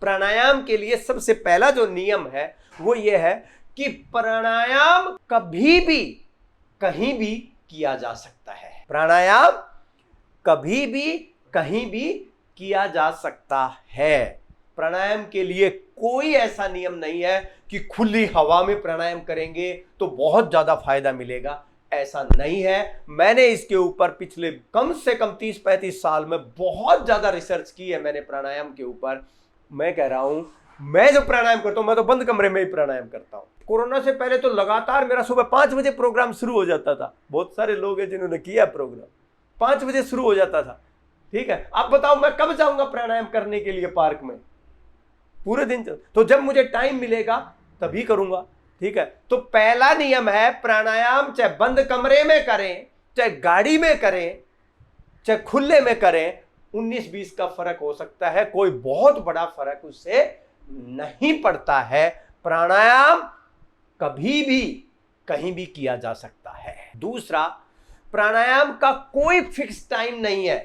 प्राणायाम के लिए सबसे पहला जो नियम है वो ये है कि प्राणायाम कभी भी कहीं भी किया जा सकता है। प्राणायाम कभी भी कहीं भी किया जा सकता है। प्राणायाम के लिए कोई ऐसा नियम नहीं है कि खुली हवा में प्राणायाम करेंगे तो बहुत ज्यादा फायदा मिलेगा, ऐसा नहीं है। मैंने इसके ऊपर पिछले कम से कम 30-35 साल में बहुत ज्यादा रिसर्च की है मैंने प्राणायाम के ऊपर। मैं कह रहा हूं, मैं जो प्राणायाम करता हूं मैं तो बंद कमरे में ही प्राणायाम करता हूं। कोरोना से पहले तो लगातार मेरा सुबह 5 बजे प्रोग्राम शुरू हो जाता था। बहुत सारे लोग हैं जिन्होंने किया प्रोग्राम, 5 बजे शुरू हो जाता था। ठीक है, आप बताओ मैं कब जाऊंगा प्राणायाम करने के लिए पार्क में? पूरे दिन तो जब मुझे टाइम मिलेगा तभी करूंगा। ठीक है, तो पहला नियम है प्राणायाम चाहे बंद कमरे में करें, चाहे गाड़ी में करें, चाहे खुले में करें, 19-20 का फर्क हो सकता है, कोई बहुत बड़ा फर्क उससे नहीं पड़ता है। प्राणायाम कभी भी कहीं भी किया जा सकता है। दूसरा, प्राणायाम का कोई फिक्स टाइम नहीं है,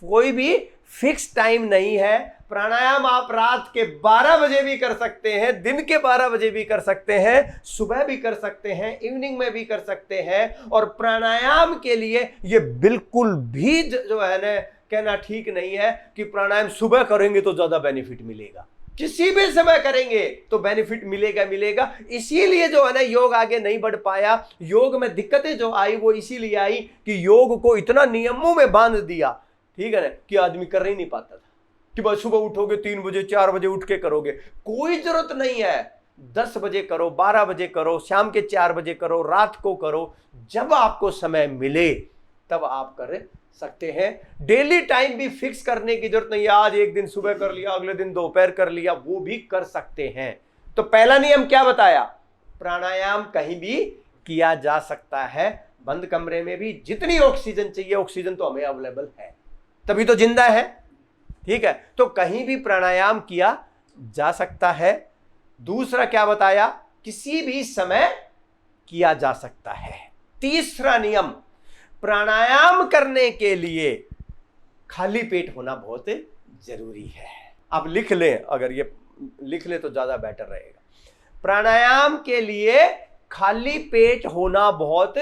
कोई भी फिक्स टाइम नहीं है। प्राणायाम आप रात के 12 बजे भी कर सकते हैं, दिन के 12 बजे भी कर सकते हैं, सुबह भी कर सकते हैं, इवनिंग में भी कर सकते हैं। और प्राणायाम के लिए ये बिल्कुल भी जो है ना कहना ठीक नहीं है कि प्राणायाम सुबह करेंगे तो ज्यादा बेनिफिट मिलेगा। किसी भी समय करेंगे तो बेनिफिट मिलेगा। इसीलिए जो है ना योग आगे नहीं बढ़ पाया। योग में दिक्कतें जो आई वो इसीलिए आई कि योग को इतना नियमों में बांध दिया, ठीक है ना, कि आदमी कर ही नहीं पाता था कि बस सुबह उठोगे 3 बजे 4 बजे उठ के करोगे। कोई जरूरत नहीं है, 10 बजे करो, 12 बजे करो, शाम के 4 बजे करो, रात को करो, जब आपको समय मिले तब आप कर सकते हैं। डेली टाइम भी फिक्स करने की जरूरत नहीं है, आज एक दिन सुबह कर लिया, अगले दिन दोपहर कर लिया, वो भी कर सकते हैं। तो पहला नियम क्या बताया? प्राणायाम कहीं भी किया जा सकता है, बंद कमरे में भी। जितनी ऑक्सीजन चाहिए ऑक्सीजन तो हमें अवेलेबल है, तभी तो जिंदा है। ठीक है, तो कहीं भी प्राणायाम किया जा सकता है। दूसरा क्या बताया? किसी भी समय किया जा सकता है। तीसरा नियम, प्राणायाम करने के लिए खाली पेट होना बहुत जरूरी है। आप लिख लें, अगर ये लिख ले तो ज्यादा बेटर रहेगा। प्राणायाम के लिए खाली पेट होना बहुत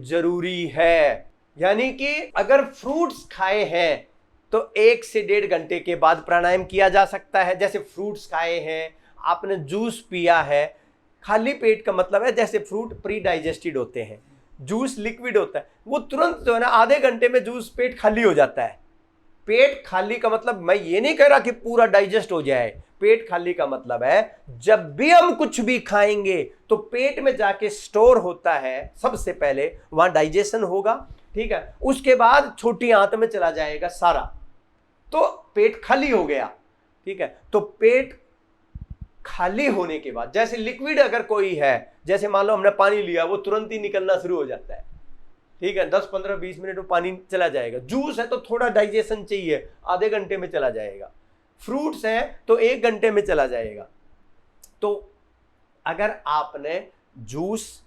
जरूरी है। यानी कि अगर फ्रूट्स खाए हैं तो 1 से 1.5 घंटे के बाद प्राणायाम किया जा सकता है। जैसे फ्रूट्स खाए हैं, आपने जूस पिया है, खाली पेट का मतलब है जैसे फ्रूट प्री डाइजेस्टेड होते हैं, जूस लिक्विड होता है, वो तुरंत जो है ना आधे घंटे में जूस पेट खाली हो जाता है। पेट खाली का मतलब मैं ये नहीं कह रहा कि पूरा डाइजेस्ट हो जाए। पेट खाली का मतलब है जब भी हम कुछ भी खाएंगे तो पेट में जाके स्टोर होता है, सबसे पहले वहां डाइजेशन होगा, ठीक है, उसके बाद छोटी आंत में चला जाएगा सारा, तो पेट खाली हो गया। ठीक है, तो पेट खाली होने के बाद जैसे लिक्विड अगर कोई है, जैसे मान लो हमने पानी लिया, वो तुरंत ही निकलना शुरू हो जाता है। ठीक है, 10, 15, 20 मिनट में पानी चला जाएगा। जूस है तो थोड़ा डाइजेशन चाहिए, आधे घंटे में चला जाएगा। फ्रूट्स है तो 1 घंटे में चला जाएगा। तो अगर आपने जूस,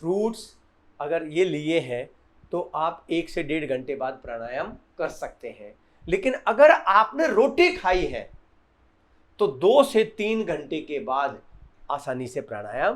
फ्रूट्स अगर ये लिए हैं तो आप 1 से 1.5 घंटे बाद प्राणायाम कर सकते हैं। लेकिन अगर आपने रोटी खाई है तो 2 से 3 घंटे के बाद आसानी से प्राणायाम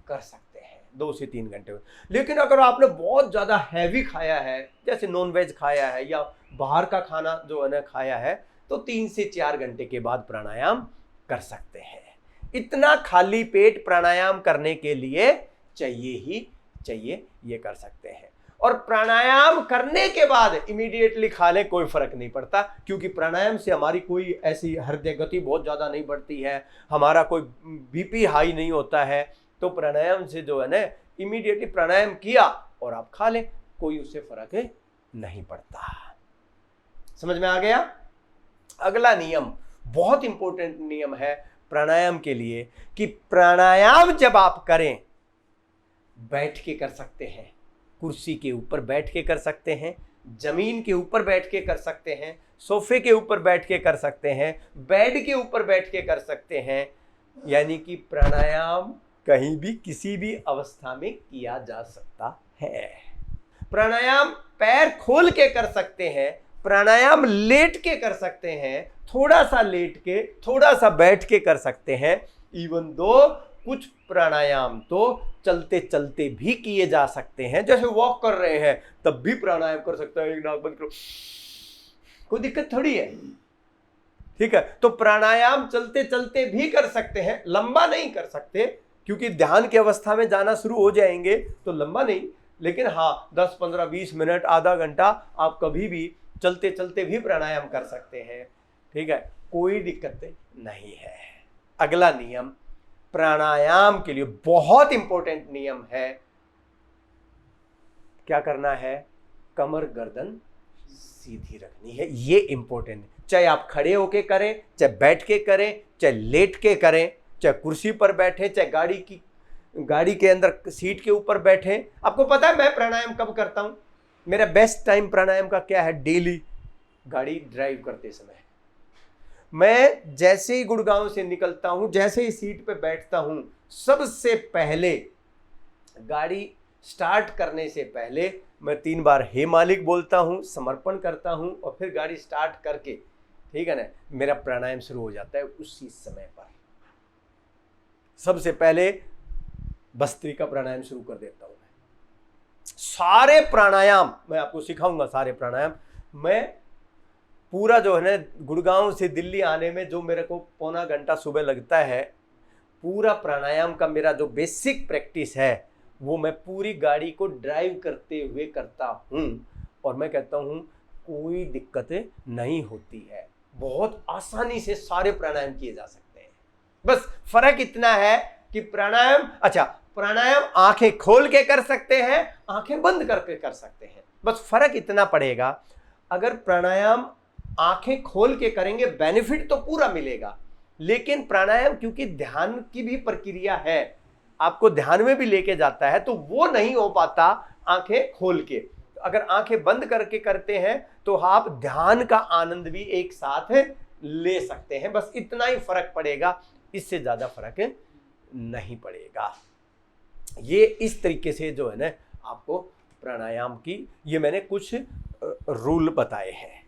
कर सकते हैं, 2 से 3 घंटे में। लेकिन अगर आपने बहुत ज़्यादा हैवी खाया है, जैसे नॉन वेज खाया है या बाहर का खाना जो है ना खाया है, तो 3 से 4 घंटे के बाद प्राणायाम कर सकते हैं। इतना खाली पेट प्राणायाम करने के लिए चाहिए ही चाहिए, ये कर सकते हैं। और प्राणायाम करने के बाद इमीडिएटली खा लें, कोई फर्क नहीं पड़ता, क्योंकि प्राणायाम से हमारी कोई ऐसी हृदय गति बहुत ज़्यादा नहीं बढ़ती है, हमारा कोई बीपी हाई नहीं होता है। तो प्राणायाम से जो है ना इमीडिएटली प्राणायाम किया और आप खा लें, कोई उससे फर्क नहीं पड़ता। समझ में आ गया? अगला नियम बहुत इंपॉर्टेंट नियम है प्राणायाम के लिए कि प्राणायाम जब आप करें बैठ के कर सकते हैं, कुर्सी के ऊपर बैठ के कर सकते हैं, जमीन के ऊपर बैठ के कर सकते हैं, सोफे के ऊपर बैठ के कर सकते हैं, बेड के ऊपर बैठ के कर सकते हैं। यानी कि प्राणायाम कहीं भी किसी भी अवस्था में किया जा सकता है। प्राणायाम पैर खोल के कर सकते हैं, प्राणायाम लेट के कर सकते हैं, थोड़ा सा लेट के, थोड़ा सा बैठ के कर सकते हैं। इवन दो कुछ प्राणायाम तो चलते चलते भी किए जा सकते हैं, जैसे वॉक कर रहे हैं तब भी प्राणायाम कर सकते हैं, एक नाक बंद करो, कोई दिक्कत थोड़ी है। ठीक है, तो प्राणायाम चलते चलते भी कर सकते हैं, लंबा नहीं कर सकते क्योंकि ध्यान की अवस्था में जाना शुरू हो जाएंगे तो लंबा नहीं, लेकिन हाँ 10, 15, 20 मिनट, आधा घंटा आप कभी भी चलते चलते भी प्राणायाम कर सकते हैं। ठीक है, कोई दिक्कत नहीं है। अगला नियम प्राणायाम के लिए बहुत इंपॉर्टेंट नियम है, क्या करना है? कमर गर्दन सीधी रखनी है। ये इंपॉर्टेंट है, चाहे आप खड़े होके करें, चाहे बैठ के करें, चाहे लेट के करें, चाहे कुर्सी पर बैठे, चाहे गाड़ी के अंदर सीट के ऊपर बैठे। आपको पता है मैं प्राणायाम कब करता हूं? मेरा बेस्ट टाइम प्राणायाम का क्या है? डेली गाड़ी ड्राइव करते समय। मैं जैसे ही गुड़गांव से निकलता हूं, जैसे ही सीट पे बैठता हूं, सबसे पहले गाड़ी स्टार्ट करने से पहले मैं 3 बार हे मालिक बोलता हूं, समर्पण करता हूं और फिर गाड़ी स्टार्ट करके, ठीक है ना, मेरा प्राणायाम शुरू हो जाता है उसी समय पर। सबसे पहले भस्त्रिका प्राणायाम शुरू कर देता हूं। सारे प्राणायाम मैं आपको सिखाऊंगा, सारे प्राणायाम मैं पूरा जो है ना, गुड़गांव से दिल्ली आने में जो मेरे को पौना घंटा सुबह लगता है, पूरा प्राणायाम का मेरा जो बेसिक प्रैक्टिस है वो मैं पूरी गाड़ी को ड्राइव करते हुए करता हूं और मैं कहता हूं कोई दिक्कत नहीं होती है, बहुत आसानी से सारे प्राणायाम किए जा सकते हैं। बस फर्क इतना है कि प्राणायाम आंखें खोल के कर सकते हैं, आंखें बंद करके कर सकते हैं, बस फर्क इतना पड़ेगा। अगर प्राणायाम आंखें खोल के करेंगे बेनिफिट तो पूरा मिलेगा, लेकिन प्राणायाम क्योंकि ध्यान की भी प्रक्रिया है, आपको ध्यान में भी लेके जाता है, तो वो नहीं हो पाता आंखें खोल के। अगर आंखें बंद करके करते हैं तो आप ध्यान का आनंद भी एक साथ ले सकते हैं। बस इतना ही फर्क पड़ेगा, इससे ज्यादा फर्क नहीं पड़ेगा। ये इस तरीके से जो है ना, आपको प्राणायाम की ये मैंने कुछ रूल बताए हैं।